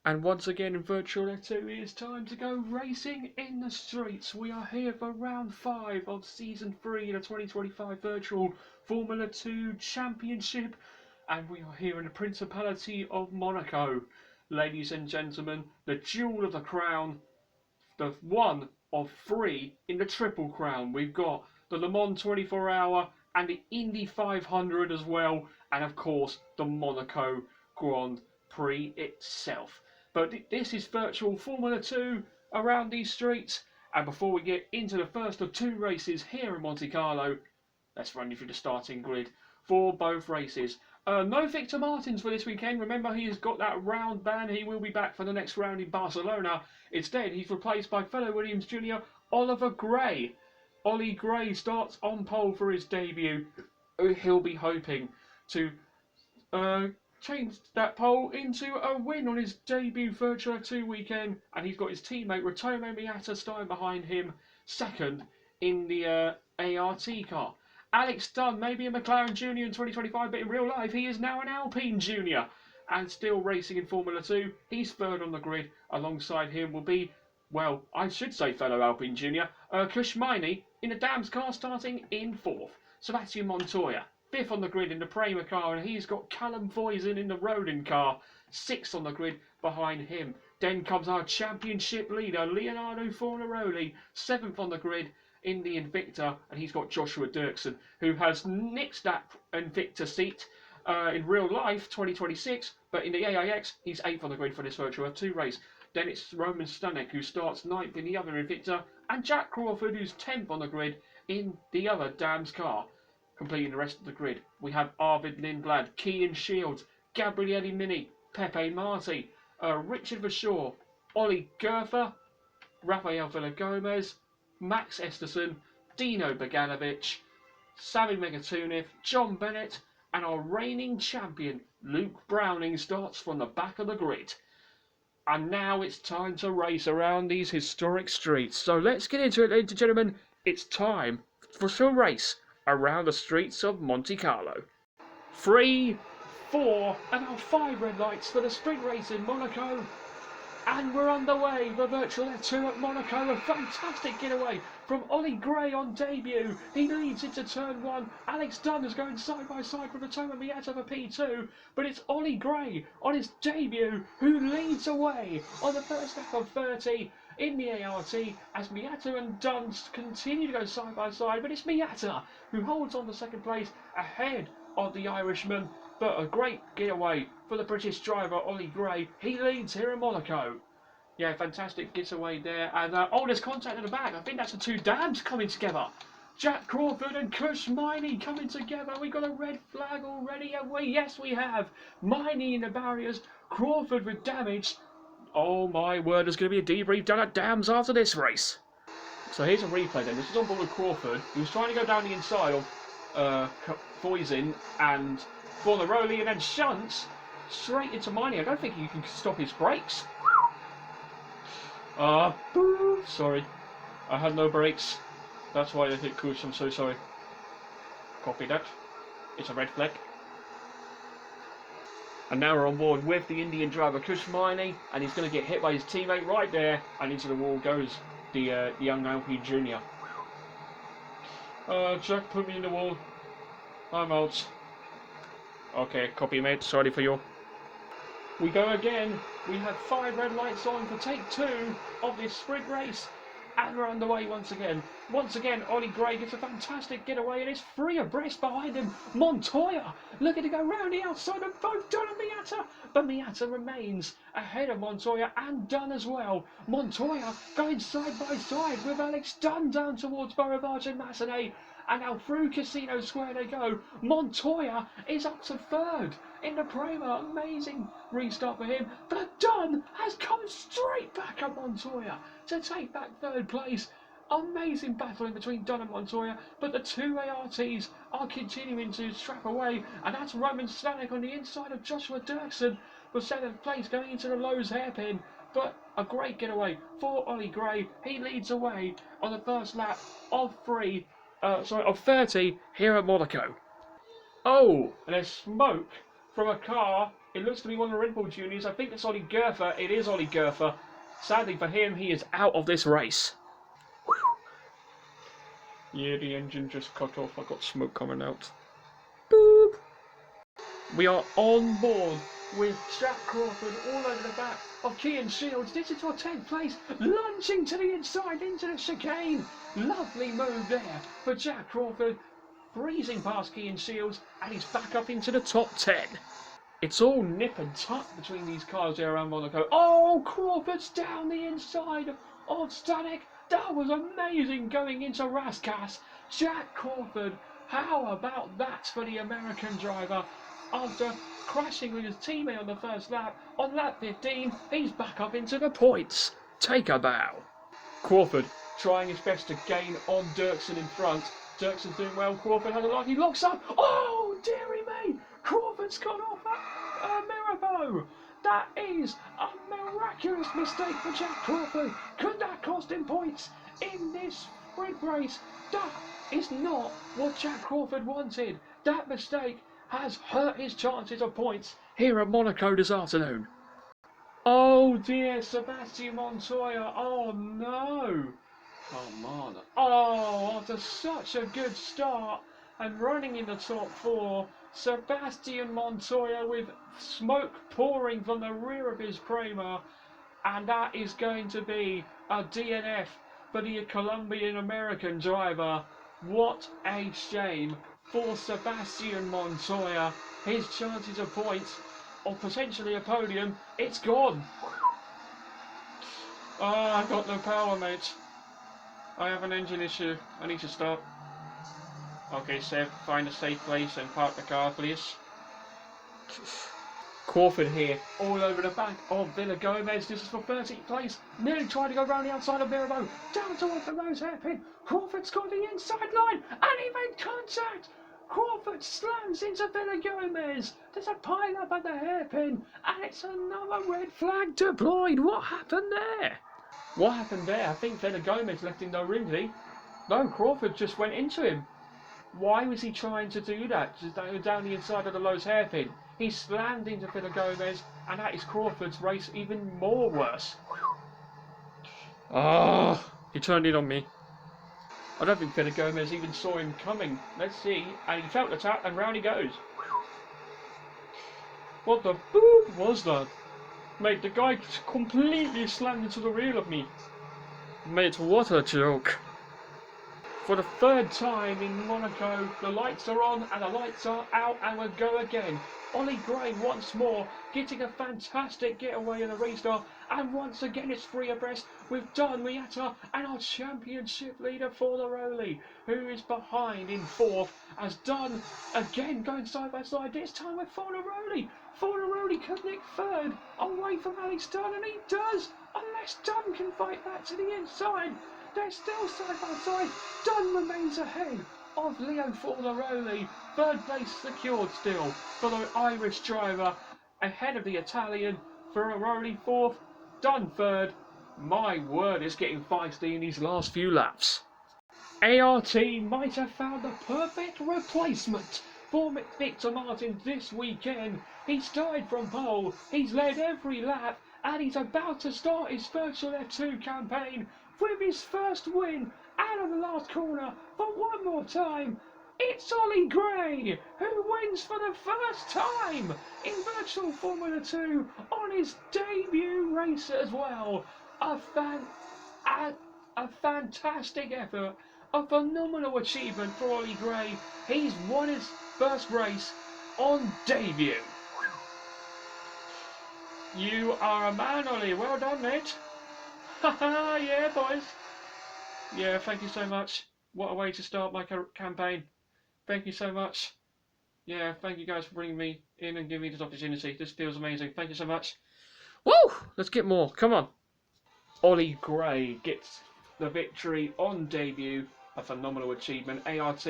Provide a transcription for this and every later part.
And once again in Virtual 2, it is time to go racing in the streets. We are here for round 5 of Season 3 of the 2025 Virtual Formula 2 Championship. And we are here in the Principality of Monaco. Ladies and gentlemen, the jewel of the crown, the one of 3 in the Triple Crown. We've got the Le Mans 24 Hour and the Indy 500 as well. And of course, the Monaco Grand Prix itself. But this is Virtual Formula 2 around these streets. And before we get into the first of 2 races here in Monte Carlo, let's run you through the starting grid for both races. No Victor Martins for this weekend. Remember, he has got that round ban. He will be back for the next round in Barcelona. Instead, he's replaced by fellow Williams Junior Oliver Gray. Ollie Gray starts on pole for his debut. He'll be hoping to changed that pole into a win on his debut Virtual 2 weekend, and he's got his teammate Ritomo Miata starting behind him, second in the ART car. Alex Dunn may be a McLaren Junior in 2025, but in real life he is now an Alpine Junior and still racing in Formula 2. He's third on the grid. Alongside him will be, well, I should say fellow Alpine Junior, Kushmini in the Dams car starting in 4th. Sebastian Montoya 5th on the grid in the Prema car, and he's got Callum Foysen in the Rodin car, 6th on the grid behind him. Then comes our championship leader, Leonardo Fornaroli, 7th on the grid in the Invicta, and he's got Joshua Dirksen, who has nixed that Invicta seat in real life, 2026, but in the AIX, he's 8th on the grid for this Virtual 2 race. Then it's Roman Stanek, who starts 9th in the other Invicta, and Jack Crawford, who's 10th on the grid in the other Dams car. Completing the rest of the grid, we have Arvid Lindblad, Kean Shields, Gabriele Mini, Pepe Marti, Richard Verschoor, Ollie Gerfer, Rafael Villagomez, Max Esterson, Dino Beganovic, Sami Megatuniv, John Bennett, and our reigning champion, Luke Browning, starts from the back of the grid. And now it's time to race around these historic streets. So let's get into it, ladies and gentlemen. It's time for some race around the streets of Monte Carlo. 3, 4, and now 5 red lights for the sprint race in Monaco. And we're underway for Virtual 2 at Monaco. A fantastic getaway from Ollie Gray on debut. He leads into turn 1. Alex Dunn is going side by side with Ritomo Miata for P2. But it's Ollie Gray on his debut who leads away on the first lap of 30 in the ART as Miata and Dunn continue to go side by side. But it's Miata who holds on to second place ahead of the Irishman. But a great getaway for the British driver, Ollie Gray. He leads here in Monaco. Yeah, fantastic getaway there. And there's contact at the back. I think that's the 2 Dams coming together. Jack Crawford and Kush Miney coming together. We got a red flag already, have we? Yes, we have. Miney in the barriers. Crawford with damage. Oh my word, there's going to be a debrief done at Dams after this race. So here's a replay then. This is on board with Crawford. He was trying to go down the inside of Foysen and Fornaroli, and then shunts straight into Miney. I don't think you can stop his brakes. Sorry. I had no brakes. That's why I hit Kush. I'm so sorry. Copy that. It's a red flag. And now we're on board with the Indian driver Kush Miney, and he's going to get hit by his teammate right there, and into the wall goes the young Alpine Junior. Jack put me in the wall. I'm out. Okay, copy mate, sorry for you. We go again. We have 5 red lights on for take 2 of this sprint race. And we're underway once again. Once again, Ollie Gray gets a fantastic getaway and is 3 abreast behind him. Montoya looking to go round the outside of both Dunn and Miata. But Miata remains ahead of Montoya and Dunn as well. Montoya going side by side with Alex Dunn down towards Beaurivage and Massenet. And now through Casino Square they go. Montoya is up to 3rd in the Prema. Amazing restart for him. But Dunn has come straight back at Montoya to take back 3rd place. Amazing battle in between Dunn and Montoya. But the 2 ARTs are continuing to strap away. And that's Roman Stanek on the inside of Joshua Dirksen for 7th place going into the Lowe's hairpin. But a great getaway for Ollie Gray. He leads away on the first lap of 30 here at Monaco. Oh, and there's smoke from a car It looks to be one of the Red Bull juniors. I think it's Ollie Gerfer. It is Ollie Gerfer. Sadly for him, he is out of this race. Yeah, the engine just cut off. I got smoke coming out. Boop. We are on board with Jack Crawford all over the back of Kean Shields. This is our 10th place, lunging to the inside into the chicane. Lovely move there for Jack Crawford, breezing past Kean Shields, and he's back up into the top 10. It's all nip and tuck between these cars here around Monaco. Oh, Crawford's down the inside of Stanek. That was amazing going into Raskas. Jack Crawford, how about that for the American driver? After crashing with his teammate on the first lap, on lap 15, he's back up into the points. Take a bow. Crawford trying his best to gain on Dirksen in front. Dirksen's doing well. Crawford has a lot. He locks up. Oh, dearie me. Crawford's gone off a Mirabeau. That is a miraculous mistake for Jack Crawford. Could that cost him points in this sprint race? That is not what Jack Crawford wanted. That mistake has hurt his chances of points here at Monaco this afternoon. Oh dear, Sebastian Montoya. Oh no. Come on. Oh, after such a good start and running in the top 4, Sebastian Montoya with smoke pouring from the rear of his Prema, and that is going to be a DNF for the Colombian-American driver. What a shame for Sebastian Montoya. His chances of points, or potentially a podium, it's gone. Oh, I've got no power, mate. I have an engine issue. I need to stop. Okay, Seb, find a safe place and park the car, please. Crawford here, all over the back of Villa Gomez. This is for 13th place. Nearly trying to go round the outside of Mirabeau. Down towards the nose hairpin. Crawford's got the inside line, and he made contact. Crawford slams into Villa Gomez. There's a pile up at the hairpin, and it's another red flag deployed. What happened there? What happened there? I think Villa Gomez left him no room, did he? No, Crawford just went into him. Why was he trying to do that? Just down the inside of the Lowe's hairpin. He slammed into Villa Gomez, and that is Crawford's race even more worse. Ah, he turned in on me. I don't think Villa Gomez even saw him coming. Let's see. And he felt the tap, and round he goes. What the boop was that? Mate, the guy completely slammed into the rear of me. Mate, what a joke. For the 3rd time in Monaco, the lights are on and the lights are out, and we'll go again. Ollie Gray once more getting a fantastic getaway in the restart, and once again it's 3 abreast with Don Miata and our championship leader Fornaroli, who is behind in 4th, as Don again going side by side, this time with Fornaroli. Fornaroli could nick 3rd away from Alex Dunn, and he does, unless Dunn can fight back to the inside. They're still side by side. Dunn remains ahead of Leo Fornaroli. 3rd place secured still for the Irish driver, ahead of the Italian. Fornaroli 4th, Dunn 3rd. My word, it's getting feisty in these last few laps. ART might have found the perfect replacement for Victor Martin this weekend. He started from pole, he's led every lap, and he's about to start his Virtual F2 campaign with his first win out of the last corner. But one more time, it's Ollie Gray who wins for the first time in Virtual Formula 2 on his debut race as well. A fantastic effort, a phenomenal achievement for Ollie Gray. He's won his first race on debut. You are a man, Ollie. Well done, mate. Haha, yeah, boys. Yeah, thank you so much. What a way to start my campaign. Thank you so much. Yeah, thank you guys for bringing me in and giving me this opportunity. This feels amazing. Thank you so much. Woo! Let's get more. Come on. Ollie Gray gets the victory on debut. A phenomenal achievement. ART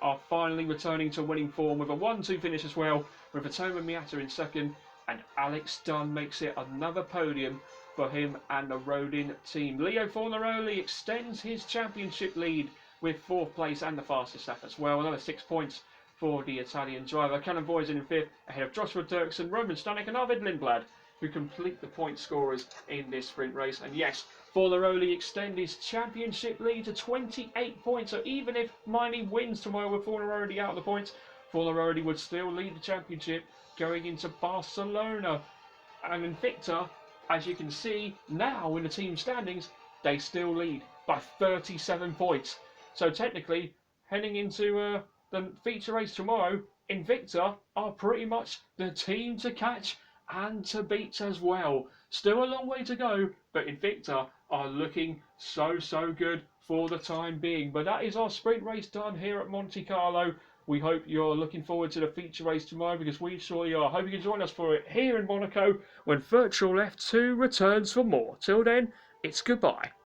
are finally returning to winning form with a 1-2 finish as well, with Atoma Miata in 2nd, and Alex Dunn makes it another podium for him and the Rodin team. Leo Fornaroli extends his championship lead with 4th place and the fastest lap as well. Another 6 points for the Italian driver. Callum Boyes in 5th, ahead of Joshua Dirksen, Roman Stanek and Arvid Lindblad, who complete the point scorers in this sprint race. And yes, Fornaroli extend his championship lead to 28 points. So even if Miney wins tomorrow with Fornaroli out of the points, Fornaroli would still lead the championship going into Barcelona. And Invicta, as you can see now in the team standings, they still lead by 37 points. So technically, heading into the feature race tomorrow, Invicta are pretty much the team to catch and to beat as well. Still a long way to go, but Invicta are looking so good for the time being. But that is our sprint race done here at Monte Carlo. We hope you're looking forward to the feature race tomorrow, because we surely are. Hope you can join us for it here in Monaco when Virtual F2 returns for more. Till then, it's goodbye.